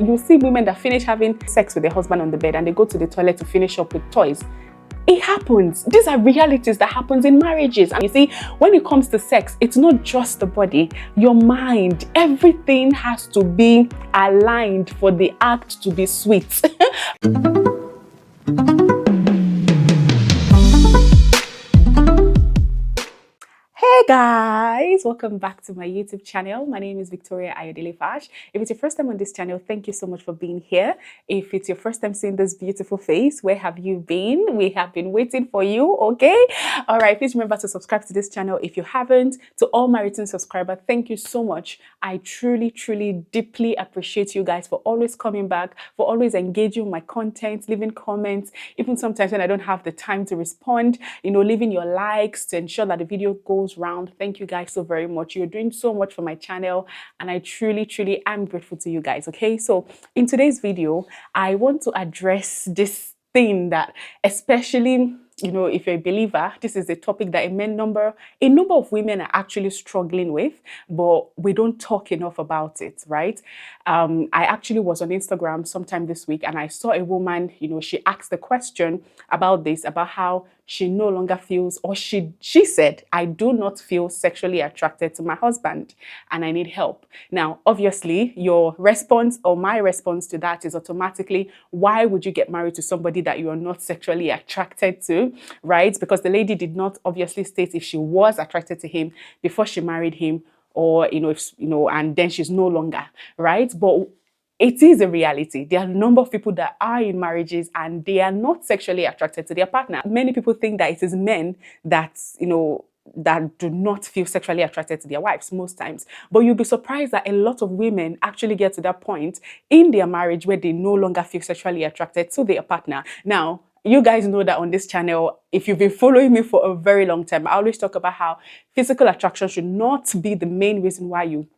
you see women that finish having sex with their husband on the bed and they go to the toilet to finish up with toys. It happens. These are realities that happens in marriages. And you see, when it comes to sex, it's not just the body, your mind, everything has to be aligned for the act to be sweet. Hey guys, welcome back to my YouTube channel. My name is Victoria Ayodele Fash. If it's your first time on this channel, thank you so much for being here. If it's your first time seeing this beautiful face, where have you been? We have been waiting for you, okay? All right, please remember to subscribe to this channel if you haven't. To all my return subscribers, thank you so much. I truly, deeply appreciate you guys for always coming back, for always engaging with my content, leaving comments, even sometimes when I don't have the time to respond, leaving your likes to ensure that the video goes round. Thank you guys so very much. You're doing so much for my channel and I truly am grateful to you guys. Okay, so in today's video I want to address this thing that, especially if you're a believer, this is a topic that a number of women are actually struggling with, but we don't talk enough about it, right? I actually was on Instagram sometime this week and I saw a woman, she asked the question about this, about how she no longer feels, or she said, I do not feel sexually attracted to my husband and I need help. Now, obviously, your response or my response to that is automatically, why would you get married to somebody that you are not sexually attracted to, right? Because the lady did not obviously state if she was attracted to him before she married him, or, and then she's no longer, right? But it is a reality. There are a number of people that are in marriages and they are not sexually attracted to their partner. Many people think that it is men that, that do not feel sexually attracted to their wives most times. But you'll be surprised that a lot of women actually get to that point in their marriage where they no longer feel sexually attracted to their partner. Now, you guys know that on this channel, if you've been following me for a very long time, I always talk about how physical attraction should not be the main reason why you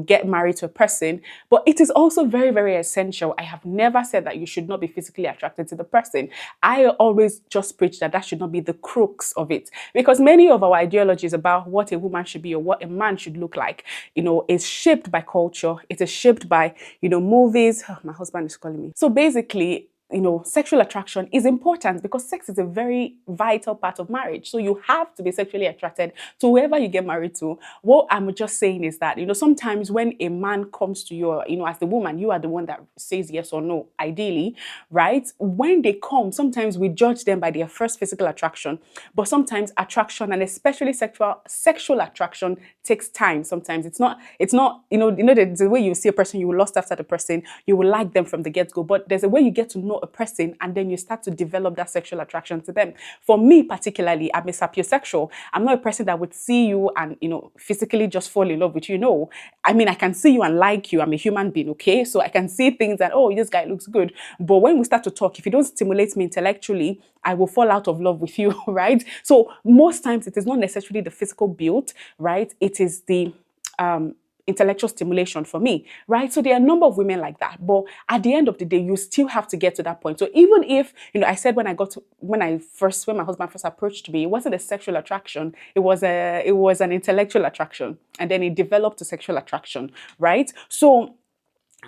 get married to a person, but it is also very essential. I have never said that you should not be physically attracted to the person. I always just preach that should not be the crux of it, because many of our ideologies about what a woman should be or what a man should look like, is shaped by culture. It is shaped by, movies. Oh, my husband is calling me. So basically, sexual attraction is important because sex is a very vital part of marriage. So you have to be sexually attracted to whoever you get married to. What I'm just saying is that, sometimes when a man comes to you, as the woman, you are the one that says yes or no, ideally, right? When they come, sometimes we judge them by their first physical attraction, but sometimes attraction, and especially sexual attraction, takes time. Sometimes it's not, the way you see a person, you will lust after the person, you will like them from the get-go, but there's a way you get to know a person and then you start to develop that sexual attraction to them. For me particularly, I'm a sapiosexual. I'm not a person that would see you and physically just fall in love with you. I mean, I can see you and like you. I'm a human being, okay? So I can see things that, oh, this guy looks good. But when we start to talk, if you don't stimulate me intellectually, I will fall out of love with you, right? So most times it is not necessarily the physical build, right? It is the intellectual stimulation for me, right? So there are a number of women like that, but at the end of the day, you still have to get to that point. So even if, I said when my husband first approached me, it wasn't a sexual attraction, it was an intellectual attraction, and then it developed to sexual attraction, right? So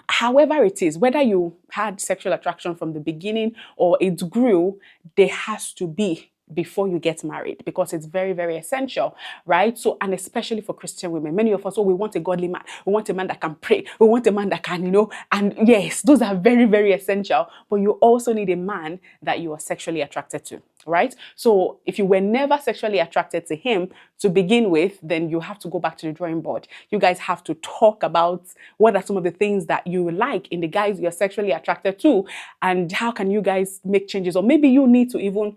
however it is, whether you had sexual attraction from the beginning or it grew, there has to be before you get married, because it's very essential, right? So, and especially for Christian women, many of us, we want a godly man, we want a man that can pray, we want a man that can, and yes, those are very essential, but you also need a man that you are sexually attracted to, right? So if you were never sexually attracted to him to begin with, then you have to go back to the drawing board. You guys have to talk about what are some of the things that you like in the guys you're sexually attracted to, and how can you guys make changes, or maybe you need to even,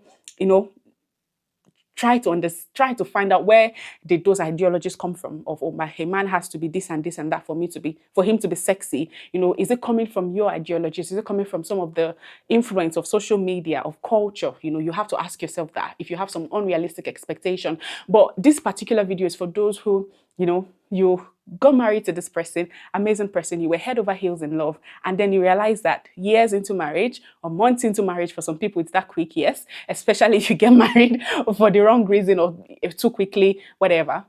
try to find out where did those ideologies come from of, oh, a man has to be this and this and that for him to be sexy. Is it coming from your ideologies? Is it coming from some of the influence of social media, of culture? You have to ask yourself that if you have some unrealistic expectation. But this particular video is for those who, you got married to this person, amazing person, you were head over heels in love, and then you realize that years into marriage or months into marriage, for some people it's that quick, yes, especially if you get married for the wrong reason or too quickly, whatever.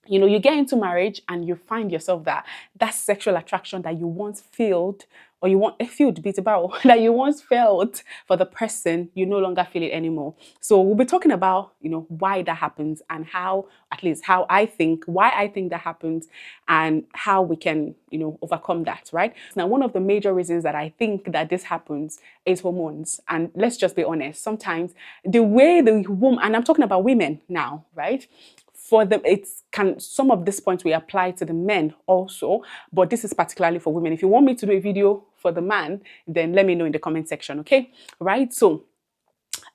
you get into marriage and you find yourself that sexual attraction that you once felt, or you want a felt bit about that you once felt for the person, you no longer feel it anymore. So we'll be talking about why that happens, and how, at least how I think, why I think that happens, and how we can overcome that, right? Now, one of the major reasons that I think that this happens is hormones. And let's just be honest, sometimes the way the woman, and I'm talking about women now, right? For them, it's can some of these points we apply to the men also, but this is particularly for women. If you want me to do a video for the man, then let me know in the comment section, okay? Right? So,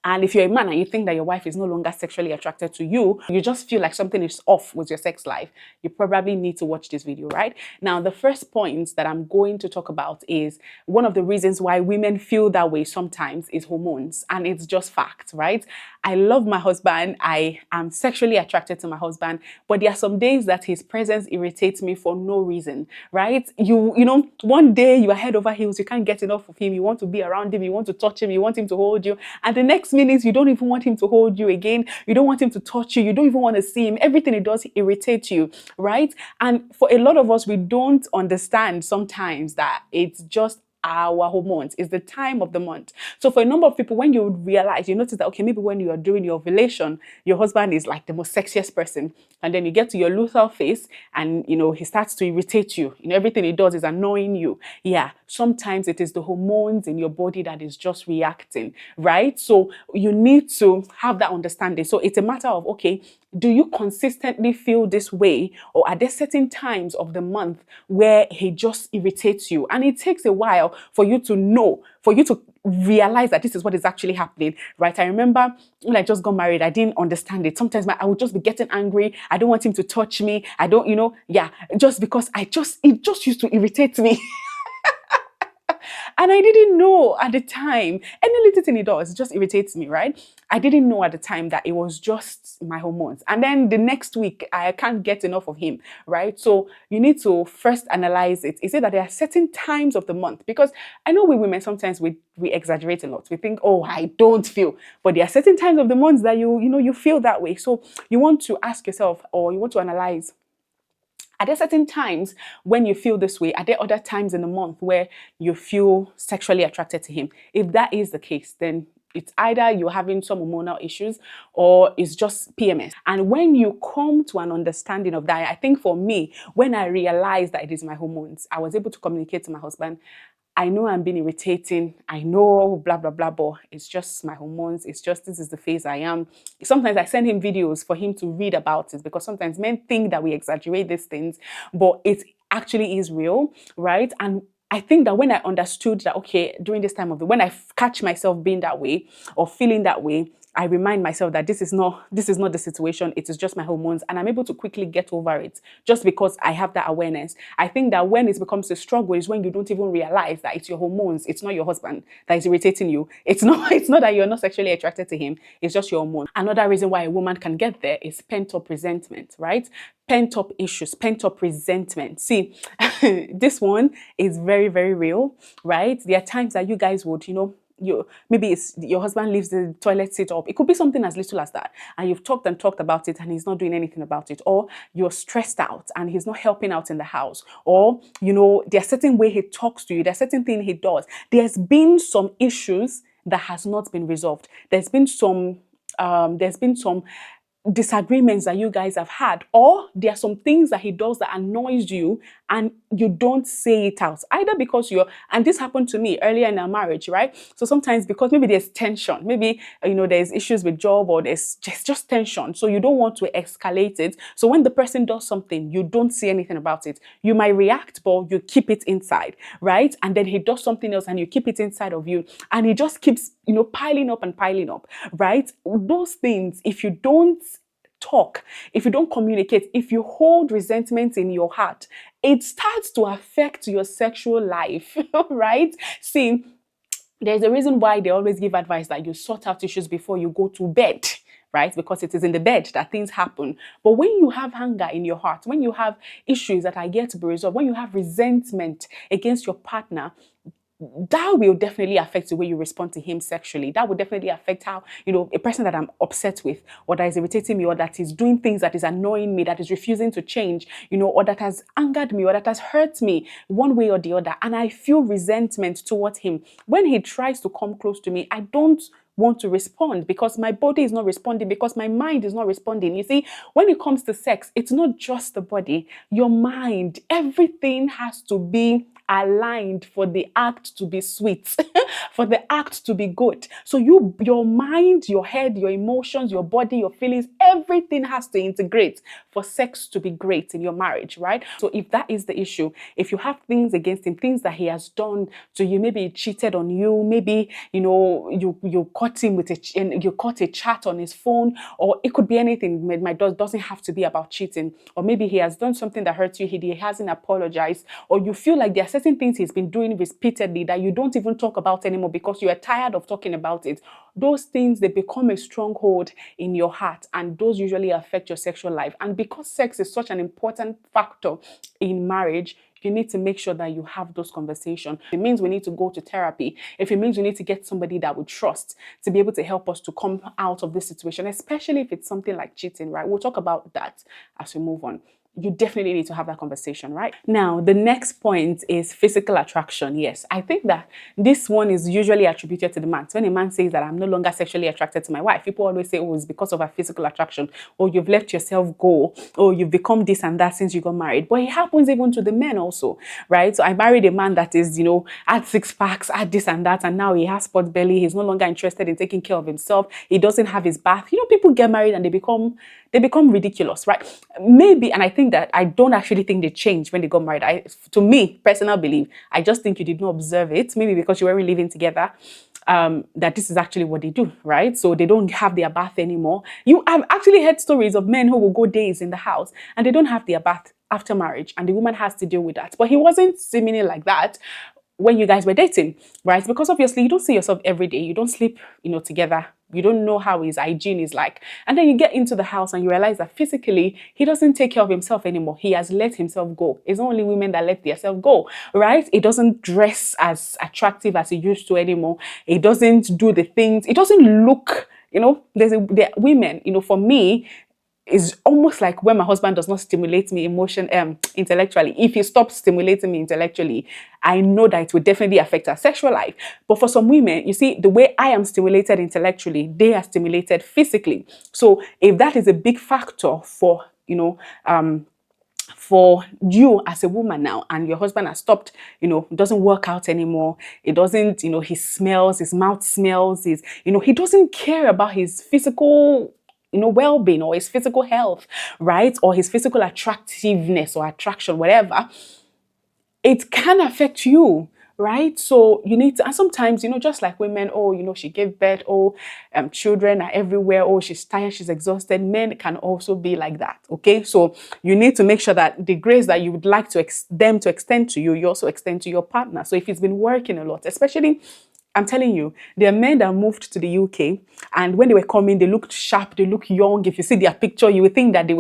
and if you're a man and you think that your wife is no longer sexually attracted to you, you just feel like something is off with your sex life, you probably need to watch this video, right? Now, the first point that I'm going to talk about is one of the reasons why women feel that way sometimes is hormones, and it's just fact, right? I love my husband. I am sexually attracted to my husband, but there are some days that his presence irritates me for no reason, right? One day you are head over heels, you can't get enough of him, you want to be around him, you want to touch him, you want him to hold you, and the next minute you don't even want him to hold you again, you don't want him to touch you, you don't even want to see him. Everything he does irritates you, right? And for a lot of us, we don't understand sometimes that it's just our hormones. Is the time of the month. So for a number of people, when you realize, you notice that, okay, maybe when you are doing your ovulation, your husband is like the most sexiest person, and then you get to your luteal phase and he starts to irritate you, everything he does is annoying you. Yeah, sometimes it is the hormones in your body that is just reacting, right? So you need to have that understanding. So it's a matter of, okay, do you consistently feel this way, or are there certain times of the month where he just irritates you? And it takes a while for you to know, for you to realize that this is what is actually happening, right? I remember when I just got married, I didn't understand it. Sometimes I would just be getting angry. I don't want him to touch me. I don't, yeah, just because it just used to irritate me. And I didn't know at the time. Any little thing he does just irritates me, right? I didn't know at the time that it was just my hormones. And then the next week, I can't get enough of him, right? So you need to first analyze it. Is it that there are certain times of the month? Because I know we women, sometimes we exaggerate a lot. We think, oh, I don't feel. But there are certain times of the month that you feel that way. So you want to ask yourself, or you want to analyze, are there certain times when you feel this way? Are there other times in the month where you feel sexually attracted to him? If that is the case, then it's either you're having some hormonal issues or it's just PMS. And when you come to an understanding of that, I think for me, when I realized that it is my hormones, I was able to communicate to my husband. I know I'm being irritating. I know blah, blah, blah, but it's just my hormones. It's just, this is the phase I am. Sometimes I send him videos for him to read about it, because sometimes men think that we exaggerate these things, but it actually is real, right? And I think that when I understood that, okay, during this time of when I catch myself being that way or feeling that way, I remind myself that this is not the situation. It is just my hormones, and I'm able to quickly get over it just because I have that awareness. I think that when it becomes a struggle is when you don't even realize that it's your hormones. It's not your husband that is irritating you. It's not that you're not sexually attracted to him. It's just your hormone. Another reason why a woman can get there is pent-up resentment, right? Pent-up issues, pent-up resentment. See, this one is very, very real, right? There are times that you guys would, maybe it's your husband leaves the toilet seat up. It could be something as little as that, and you've talked and talked about it and he's not doing anything about it, or you're stressed out and he's not helping out in the house, or there's a certain way he talks to you, there's a certain thing he does. There's been some issues that has not been resolved. There's been some disagreements that you guys have had, or there are some things that he does that annoys you and you don't say it out, either because and this happened to me earlier in our marriage, right? So sometimes because maybe there's tension, maybe there's issues with job, or there's just tension, so you don't want to escalate it. So when the person does something, you don't say anything about it. You might react, but you keep it inside, right? And then he does something else and you keep it inside of you, and it just keeps piling up and piling up, right? Those things, if you don't talk, if you don't communicate, if you hold resentment in your heart, it starts to affect your sexual life, right? See, there's a reason why they always give advice that you sort out issues before you go to bed, right? Because it is in the bed that things happen. But when you have anger in your heart, when you have issues that are yet to be resolved, when you have resentment against your partner, that will definitely affect the way you respond to him sexually. That will definitely affect how, a person that I'm upset with, or that is irritating me, or that is doing things that is annoying me, that is refusing to change, or that has angered me, or that has hurt me one way or the other. And I feel resentment towards him. When he tries to come close to me, I don't want to respond because my body is not responding, because my mind is not responding. You see, when it comes to sex, it's not just the body, your mind, everything has to be aligned for the act to be sweet, for the act to be good. So your mind, your head, your emotions, your body, your feelings, everything has to integrate for sex to be great in your marriage, right? So if that is the issue, if you have things against him, things that he has done to you, maybe he cheated on you, maybe you caught him with you caught a chat on his phone, or it could be anything. My doesn't have to be about cheating, or maybe he has done something that hurts you, he hasn't apologized, or you feel like there are certain things he's been doing repeatedly that you don't even talk about anymore because you are tired of talking about it. Those things, they become a stronghold in your heart, and those usually affect your sexual life. And because sex is such an important factor in marriage, you need to make sure that you have those conversations. It means we need to go to therapy. If it means we need to get somebody that we trust to be able to help us to come out of this situation, especially if it's something like cheating, right? We'll talk about that as we move on. You definitely need to have that conversation, right? Now, the next point is physical attraction. Yes, I think that this one is usually attributed to the man. So when a man says that I'm no longer sexually attracted to my wife, people always say, oh, it's because of her physical attraction, or you've let yourself go, or you've become this and that since you got married. But it happens even to the men also, right? So I married a man that is, had six packs, had this and that, and now he has pot belly. He's no longer interested in taking care of himself. He doesn't have his bath. People get married and they become ridiculous, right? Maybe, and I think that I don't actually think they changed when they got married. To me, personal belief, I just think you did not observe it. Maybe because you weren't living together. That this is actually what they do, right? So they don't have their bath anymore. I've actually heard stories of men who will go days in the house and they don't have their bath after marriage, and the woman has to deal with that. But he wasn't seemingly like that when you guys were dating, right? Because obviously you don't see yourself every day. You don't sleep, together. You don't know how his hygiene is like. And then you get into the house and you realize that physically, he doesn't take care of himself anymore. He has let himself go. It's not only women that let themselves go, right? It doesn't dress as attractive as it used to anymore. It doesn't do the things. It doesn't look, there are women, for me, is almost like when my husband does not stimulate me intellectually. If he stops stimulating me intellectually, I know that it will definitely affect our sexual life. But for some women, you see, the way I am stimulated intellectually, they are stimulated physically. So if that is a big factor for for you as a woman now, and your husband has stopped, doesn't work out anymore, it doesn't, he smells, his mouth smells, he doesn't care about his physical well-being, or his physical health, right? Or his physical attractiveness or attraction, whatever, it can affect you, right? So you need to, and sometimes, just like women, oh, she gave birth, oh, children are everywhere, oh, she's tired, she's exhausted. Men can also be like that, okay? So you need to make sure that the grace that you would like them to extend to you, you also extend to your partner. So if it's been working a lot, especially, I'm telling you, there are men that moved to the UK, and when they were coming, they looked sharp, they looked young. If you see their picture, you would think that they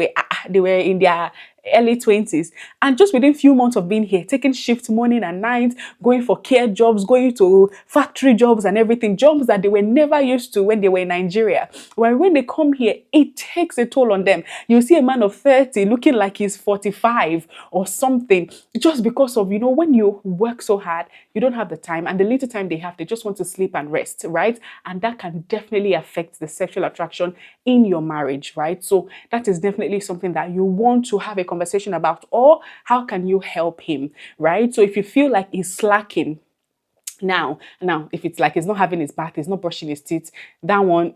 were in their early 20s. And just within a few months of being here, taking shifts morning and night, going for care jobs, going to factory jobs and everything, jobs that they were never used to when they were in Nigeria. When they come here, it takes a toll on them. You see a man of 30 looking like he's 45 or something, just because of, when you work so hard, you don't have the time, and the little time they have, they just want to sleep and rest, right? And that can definitely affect the sexual attraction in your marriage, right? So that is definitely something that you want to have a conversation about, or how can you help him, right? So if you feel like he's slacking, now, if it's like he's not having his bath, he's not brushing his teeth, that one,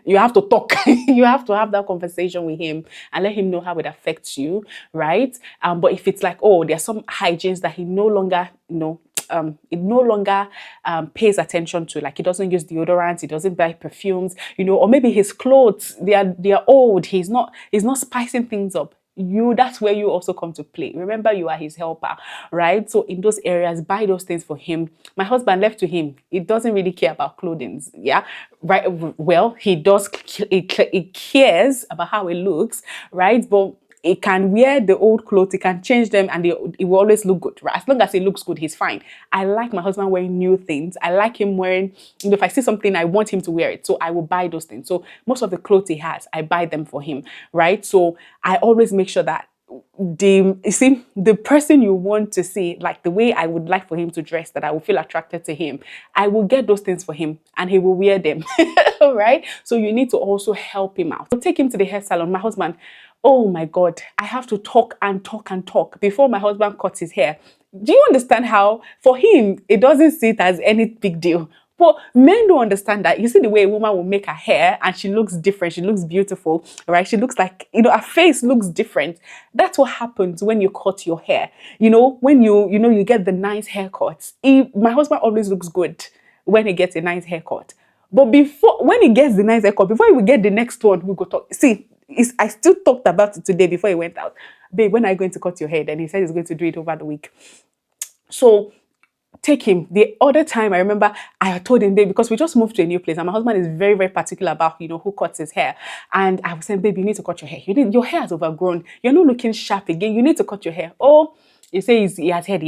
you have to talk. You have to have that conversation with him and let him know how it affects you, right? But if it's like, oh, there's some hygienes that he no longer, it no longer pays attention to, like he doesn't use deodorants, he doesn't buy perfumes, or maybe his clothes, they are old, he's not spicing things up. That's where you also come to play. Remember, you are his helper, right? So in those areas, buy those things for him. My husband, left to him, he doesn't really care about clothing, yeah, right? Well, he does, he cares about how it looks, right? But he can wear the old clothes, he can change them, and it will always look good, right? As long as it looks good, he's fine. I like my husband wearing new things. I like him wearing, if I see something, I want him to wear it. So I will buy those things. So most of the clothes he has, I buy them for him, right? So I always make sure that the person you want to see, like the way I would like for him to dress, that I will feel attracted to him, I will get those things for him and he will wear them. Right? So you need to also help him out. I'll take him to the hair salon. My husband, oh my God, I have to talk and talk and talk before my husband cuts his hair. Do you understand how for him it doesn't see it as any big deal? But men don't understand that. You see the way a woman will make her hair and she looks different, she looks beautiful, right? She looks like, her face looks different. That's what happens when you cut your hair. When you get the nice haircuts. My husband always looks good when he gets a nice haircut. But when he gets the nice haircut, before we get the next one, we go talk. See, I still talked about it today before he went out. Babe, when are you going to cut your hair? Then he said he's going to do it over the week. So take him. The other time I remember I told him, babe, because we just moved to a new place and my husband is very, very particular about, who cuts his hair. And I was saying, babe, you need to cut your hair. Your hair has overgrown. You're not looking sharp again. You need to cut your hair. Oh, he says he has heard.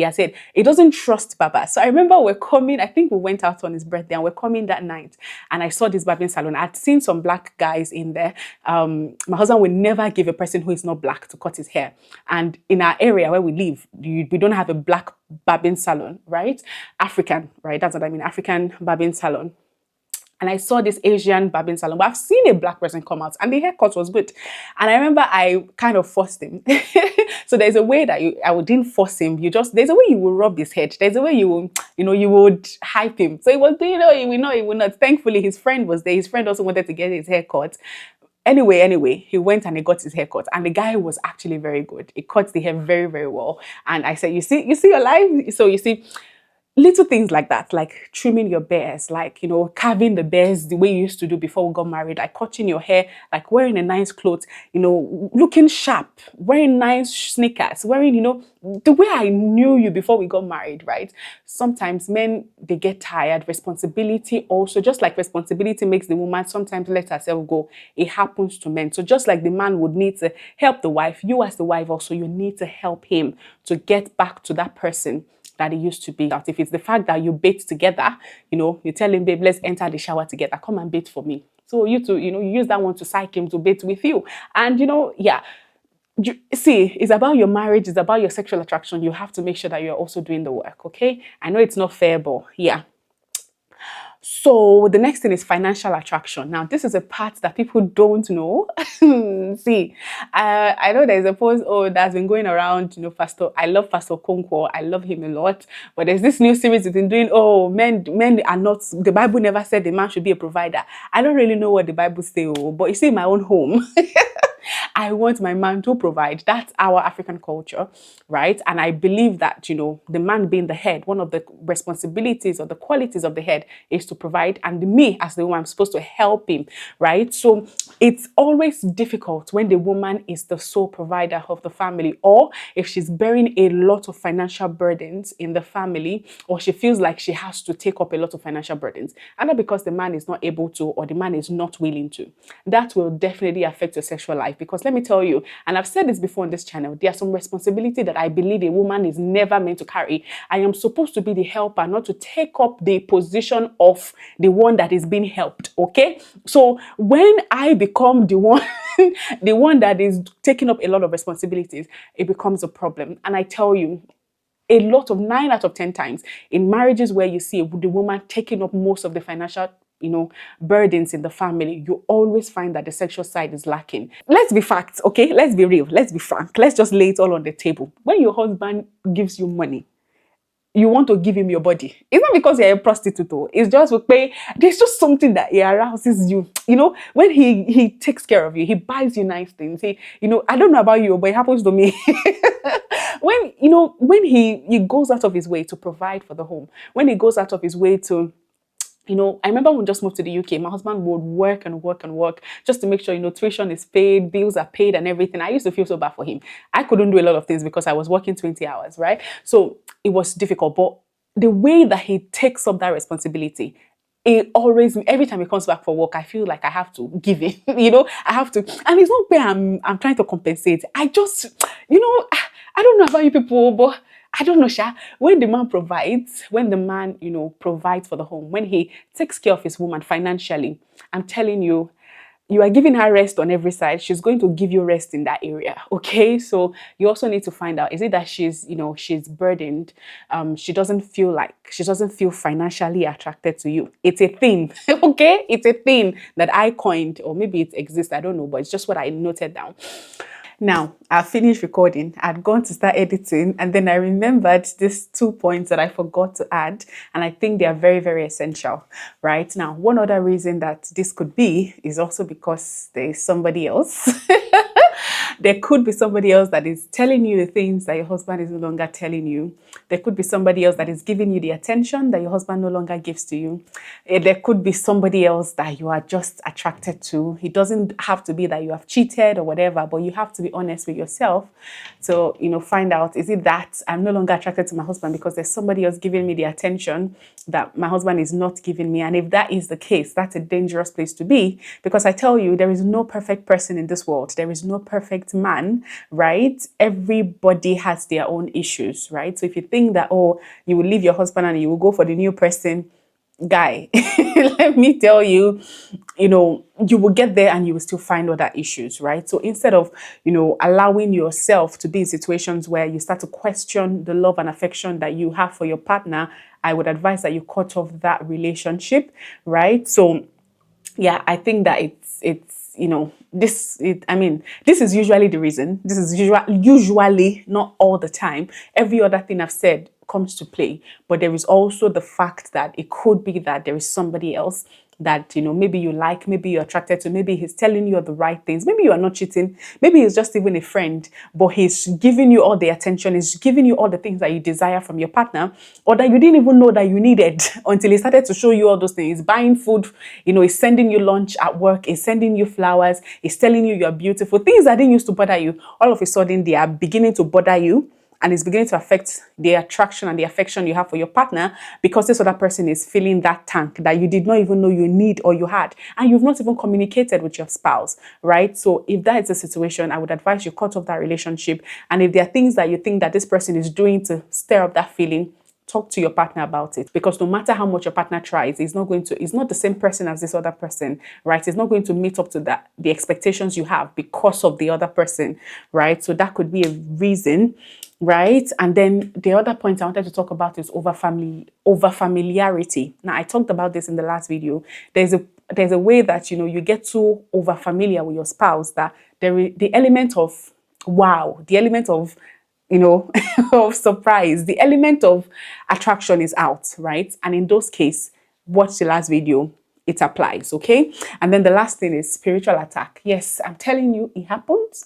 He doesn't trust Baba. So I remember we're coming, I think we went out on his birthday and we're coming that night. And I saw this barbering salon. I'd seen some black guys in there. My husband would never give a person who is not black to cut his hair. And in our area where we live, we don't have a black barbering salon, right? African, right? That's what I mean, African barbering salon. And I saw this Asian barbering salon, but I've seen a black person come out and the haircut was good. And I remember I kind of forced him. So there's a way that I didn't force him. There's a way you will rub his head. There's a way you would hype him. So he was, he will not. Thankfully, his friend was there. His friend also wanted to get his haircut. Anyway, he went and he got his haircut, and the guy was actually very good. He cut the hair very, very well. And I said, you see your life? So you see, little things like that, like trimming your bears, like, carving the bears the way you used to do before we got married, like cutting your hair, like wearing a nice clothes, looking sharp, wearing nice sneakers, wearing, the way I knew you before we got married, right? Sometimes men, they get tired. Responsibility also, just like responsibility makes the woman sometimes let herself go, it happens to men. So just like the man would need to help the wife, you as the wife also, you need to help him to get back to that person that it used to be. That if it's the fact that you bathe together, you tell him, babe, let's enter the shower together. Come and bathe for me. So you use that one to psych him to bathe with you. And see, it's about your marriage, it's about your sexual attraction. You have to make sure that you're also doing the work, okay? I know it's not fair, but yeah. So the next thing is financial attraction. Now, this is a part that people don't know. See, I know there's a post, that's been going around, I love Pastor Konkwo. I love him a lot. But there's this new series we've been doing, men are not, the Bible never said the man should be a provider. I don't really know what the Bible says, but you see, in my own home, I want my man to provide. That's our African culture, right? And I believe that, the man being the head, one of the responsibilities or the qualities of the head is to provide. And me as the woman, I'm supposed to help him, right? So it's always difficult when the woman is the sole provider of the family, or if she's bearing a lot of financial burdens in the family, or she feels like she has to take up a lot of financial burdens. And not because the man is not able to, or the man is not willing to. That will definitely affect your sexual life. Because let me tell you, and I've said this before on this channel, there's some responsibility that I believe a woman is never meant to carry. I am supposed to be the helper, not to take up the position of the one that is being helped, okay? So when I become the one, the one that is taking up a lot of responsibilities, it becomes a problem. And I tell you, a lot of 9 out of 10 times in marriages where you see the woman taking up most of the financial burdens in the family, you always find that the sexual side is lacking. Let's be facts, okay? Let's be real. Let's be frank. Let's just lay it all on the table. When your husband gives you money, you want to give him your body. It's not because you're a prostitute, though. It's just there's just something that he arouses you. When he takes care of you, he buys you nice things. I don't know about you, but it happens to me. when he goes out of his way to provide for the home, when he goes out of his way to, I remember when we just moved to the UK, my husband would work and work and work just to make sure, tuition is paid, bills are paid and everything. I used to feel so bad for him. I couldn't do a lot of things because I was working 20 hours, right? So it was difficult. But the way that he takes up that responsibility, it always, every time he comes back for work, I feel like I have to give him, I have to. And it's not where I'm trying to compensate. I just, I don't know about you people, but I don't know, Sha. When the man provides, when the man, provides for the home, when he takes care of his woman financially, I'm telling you, you are giving her rest on every side. She's going to give you rest in that area. Okay. So you also need to find out, is it that she's burdened? She doesn't feel financially attracted to you. It's a thing. Okay. It's a thing that I coined, or maybe it exists. I don't know, but it's just what I noted down. Now, I finished recording. I'd gone to start editing, and then I remembered these 2 points that I forgot to add, and I think they are very, very essential. Right now, one other reason that this could be is also because there is somebody else. There could be somebody else that is telling you the things that your husband is no longer telling you. There could be somebody else that is giving you the attention that your husband no longer gives to you. There could be somebody else that you are just attracted to. It doesn't have to be that you have cheated or whatever, but you have to be honest with yourself. So, find out, is it that I'm no longer attracted to my husband because there's somebody else giving me the attention that my husband is not giving me? And if that is the case, that's a dangerous place to be, because I tell you, there is no perfect person in this world. There is no perfect man, right? Everybody has their own issues, right? So if you think that, oh, you will leave your husband and you will go for the new person, guy, let me tell you, you will get there and you will still find other issues, right? So instead of, allowing yourself to be in situations where you start to question the love and affection that you have for your partner, I would advise that you cut off that relationship, right? So yeah, I think that this is usually the reason. This is usually, not all the time. Every other thing I've said comes to play, but there is also the fact that it could be that there is somebody else that maybe you like, maybe you're attracted to, maybe he's telling you the right things, maybe you are not cheating, maybe he's just even a friend, but he's giving you all the attention, he's giving you all the things that you desire from your partner, or that you didn't even know that you needed until he started to show you all those things. He's buying food, he's sending you lunch at work, he's sending you flowers, he's telling you you're beautiful. Things that didn't used to bother you, all of a sudden they are beginning to bother you. And it's beginning to affect the attraction and the affection you have for your partner, because this other person is filling that tank that you did not even know you need or you had. And you've not even communicated with your spouse, right? So if that is the situation, I would advise you cut off that relationship. And if there are things that you think that this person is doing to stir up that feeling, talk to your partner about it, because no matter how much your partner tries, he's not the same person as this other person, right? He's not going to meet up to the expectations you have because of the other person, right? So that could be a reason, right? And then the other point I wanted to talk about is over familiarity. Now, I talked about this in the last video. There's a way that you get too over familiar with your spouse, that the element of wow, the element of of surprise, the element of attraction is out, right? And in those cases, watch the last video, it applies, okay? And then the last thing is spiritual attack. Yes, I'm telling you, it happens.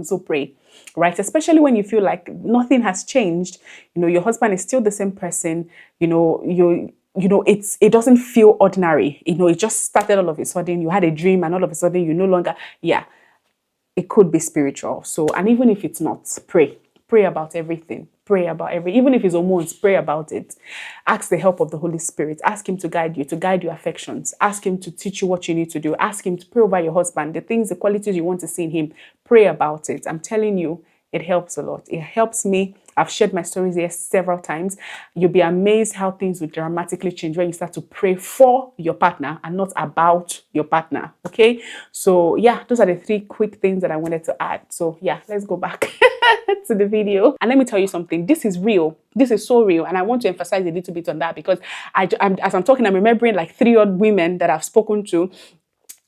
So pray, right? Especially when you feel like nothing has changed, your husband is still the same person, it doesn't feel ordinary. It just started all of a sudden, you had a dream and all of a sudden you no longer, it could be spiritual. So, and even if it's not, pray about everything. Even if it's hormones, pray about it. Ask the help of the Holy Spirit. Ask him to guide your affections. Ask him to teach you what you need to do. Ask him to pray over your husband, the qualities you want to see in him. Pray about it. I'm telling you, it helps a lot. It helps me. I've shared my stories here several times. You'll be amazed how things will dramatically change when you start to pray for your partner and not about your partner. Okay. So yeah, those are the 3 quick things that I wanted to add. So yeah, let's go back to the video. And let me tell you something. This is real. This is so real. And I want to emphasize a little bit on that, because as I'm talking, I'm remembering like 3 odd women that I've spoken to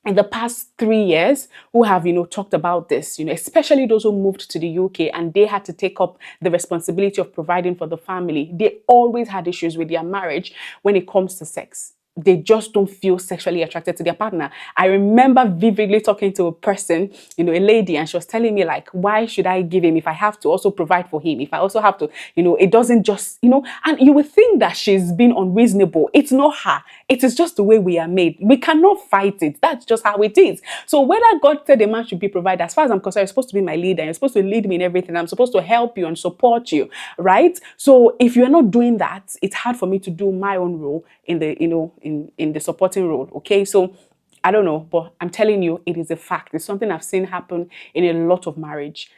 in the past 3 years who have, talked about this, especially those who moved to the UK and they had to take up the responsibility of providing for the family. They always had issues with their marriage when it comes to sex. They just don't feel sexually attracted to their partner. I remember vividly talking to a person, a lady, and she was telling me like, why should I give him if I have to also provide for him? If I also have to, it doesn't just, and you would think that she's been unreasonable. It's not her. It is just the way we are made. We cannot fight it. That's just how it is. So whether God said a man should be provided, as far as I'm concerned, you're supposed to be my leader. You're supposed to lead me in everything. I'm supposed to help you and support you, right? So if you're not doing that, it's hard for me to do my own role in the, in the supporting role. Okay, so I don't know, but I'm telling you, it is a fact. It's something I've seen happen in a lot of marriage.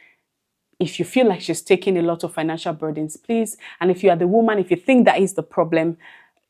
If you feel like she's taking a lot of financial burdens, please, and if you are the woman, if you think that is the problem,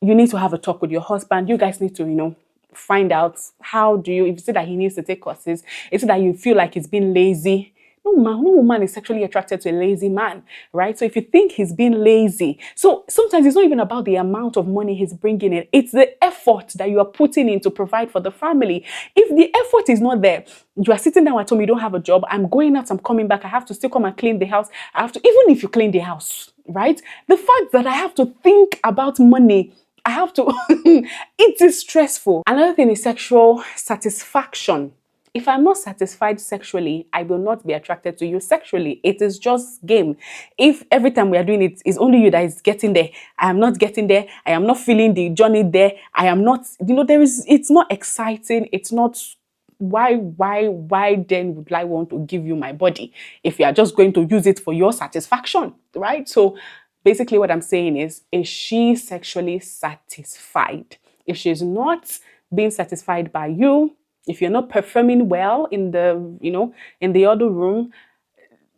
you need to have a talk with your husband. You guys need to, find out how do you, if you say that he needs to take courses, is it that you feel like he's being lazy? No man, no woman is sexually attracted to a lazy man, right? So if you think he's being lazy, so sometimes it's not even about the amount of money he's bringing in, it's the effort that you are putting in to provide for the family. If the effort is not there, you are sitting down at home, you don't have a job, I'm going out, I'm coming back, I have to still come and clean the house. I have to, even if you clean the house, right? The fact that I have to think about money, I have to, it is stressful. Another thing is sexual satisfaction. If I'm not satisfied sexually, I will not be attracted to you sexually. It is just game. If every time we are doing it, it's only you that is getting there, I am not getting there, I am not feeling the journey there, I am not, it's not exciting, it's not, why then would I want to give you my body if you are just going to use it for your satisfaction, right? So basically what I'm saying is she sexually satisfied? If she's not being satisfied by you, if you're not performing well in the, in the other room,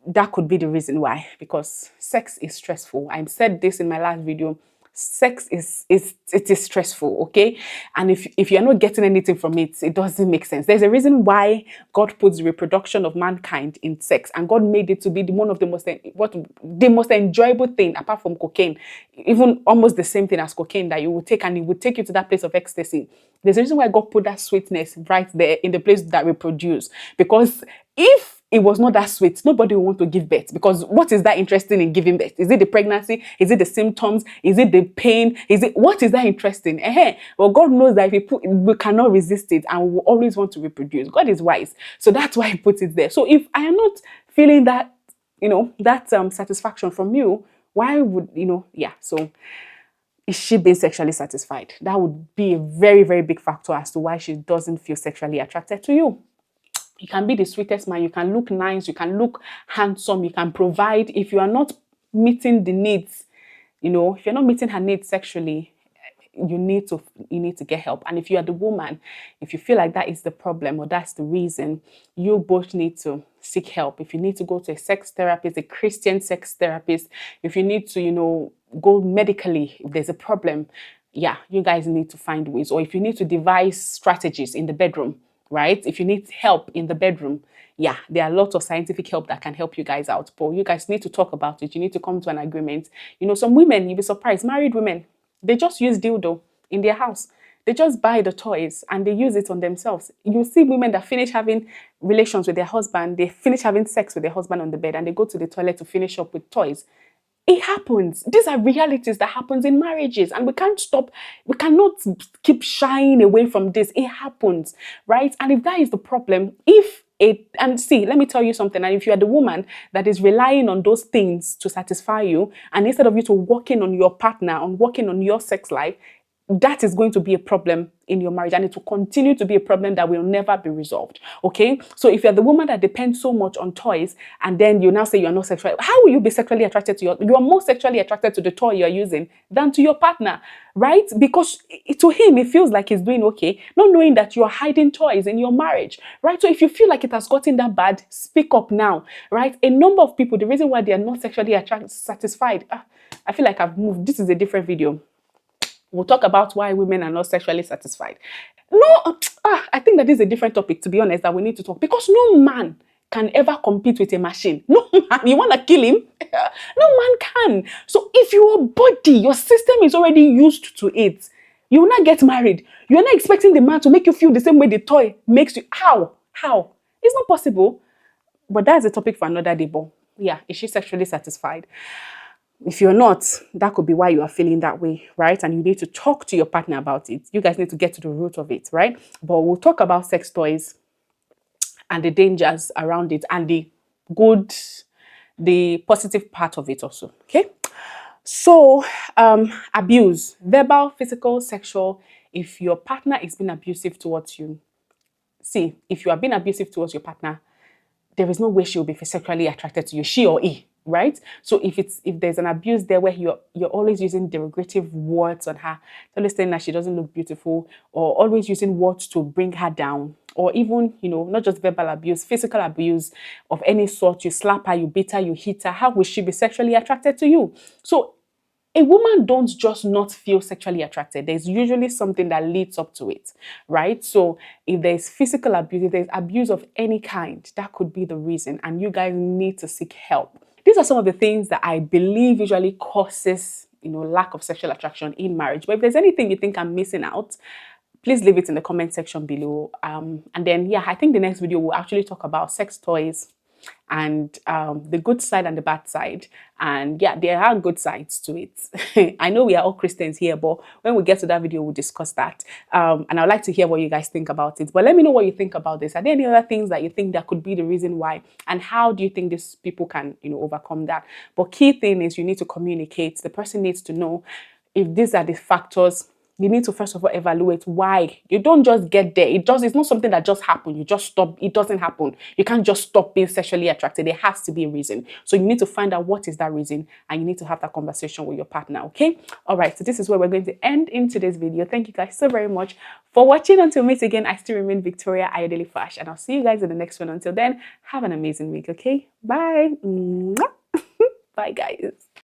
that could be the reason why, because sex is stressful. I said this in my last video. Sex it is stressful, okay? And if you're not getting anything from it, it doesn't make sense. There's a reason why God puts the reproduction of mankind in sex, and God made it to be one of the most enjoyable thing apart from cocaine, even almost the same thing as cocaine that you would take, and it would take you to that place of ecstasy. There's a reason why God put that sweetness right there in the place that we produce, because if it was not that sweet, nobody will want to give birth, because what is that interesting in giving birth? Is it the pregnancy? Is it the symptoms? Is it the pain? What is that interesting? Well, God knows that if we cannot resist it, and we will always want to reproduce. God is wise. So that's why he puts it there. So if I am not feeling that, that satisfaction from you, why would, so is she being sexually satisfied? That would be a very, very big factor as to why she doesn't feel sexually attracted to you. You can be the sweetest man, you can look nice, you can look handsome, you can provide. If you are not meeting the needs, if you're not meeting her needs sexually, you need to get help. And if you are the woman, if you feel like that is the problem or that's the reason, you both need to seek help. If you need to go to a sex therapist, a Christian sex therapist, if you need to, go medically, if there's a problem, you guys need to find ways. Or if you need to devise strategies in the bedroom, right? If you need help in the bedroom, there are lots of scientific help that can help you guys out. But you guys need to talk about it. You need to come to an agreement. Some women, you'll be surprised, married women, they just use dildo in their house. They just buy the toys and they use it on themselves. You see women that finish having relations with their husband, they finish having sex with their husband on the bed, and they go to the toilet to finish up with toys. It happens. These are realities that happens in marriages, and we can't stop. We cannot keep shying away from this. It happens, right? And if that is the problem, and see, let me tell you something. And if you are the woman that is relying on those things to satisfy you, and instead of you to working on your partner, on working on your sex life, that is going to be a problem in your marriage, and it will continue to be a problem that will never be resolved. Okay, so if you're the woman that depends so much on toys, and then you now say you're not sexually, how will you be sexually attracted to you are more sexually attracted to the toy you're using than to your partner, right? Because to him it feels like he's doing okay, not knowing that you're hiding toys in your marriage, right? So if you feel like it has gotten that bad, speak up now, right? A number of people, the reason why they are not sexually satisfied, I feel like I've moved. This is a different video. We'll talk about why women are not sexually satisfied. No, I think that is a different topic, to be honest, that we need to talk, because no man can ever compete with a machine. No man, you want to kill him? No man can. So if your body, your system is already used to it, you will not get married. You're not expecting the man to make you feel the same way the toy makes you. How? It's not possible. But that's a topic for another day. But is she sexually satisfied? If you're not, that could be why you are feeling that way, right? And you need to talk to your partner about it. You guys need to get to the root of it, right? But we'll talk about sex toys and the dangers around it, and the positive part of it also, okay? So, abuse, verbal, physical, sexual. If your partner is being abusive towards you, if you are being abusive towards your partner, there is no way she will be sexually attracted to you, she or he. right? So if there's an abuse there where you're always using derogative words on her, always saying that she doesn't look beautiful, or always using words to bring her down, or even, not just verbal abuse, physical abuse of any sort, you slap her, you beat her, you hit her, how will she be sexually attracted to you? So a woman don't just not feel sexually attracted. There's usually something that leads up to it, right? So if there's physical abuse, if there's abuse of any kind, that could be the reason, and you guys need to seek help. These are some of the things that I believe usually causes, lack of sexual attraction in marriage. But if there's anything you think I'm missing out, please leave it in the comment section below. And then, yeah, I think the next video will actually talk about sex toys and the good side and the bad side. And yeah, there are good sides to it. I know we are all Christians here, but when we get to that video, we'll discuss that. And I'd like to hear what you guys think about it. But let me know what you think about this. Are there any other things that you think that could be the reason why? And how do you think these people can, overcome that? But key thing is you need to communicate. The person needs to know if these are the factors. You need to first of all evaluate why. You don't just get there. It's not something that just happened. You just stop. It doesn't happen. You can't just stop being sexually attracted. There has to be a reason. So you need to find out what is that reason, and you need to have that conversation with your partner. Okay. All right. So this is where we're going to end in today's video. Thank you guys so very much for watching. Until we meet again, I still remain Victoria Ayodele Fash, and I'll see you guys in the next one. Until then, have an amazing week. Okay. Bye. Bye, guys.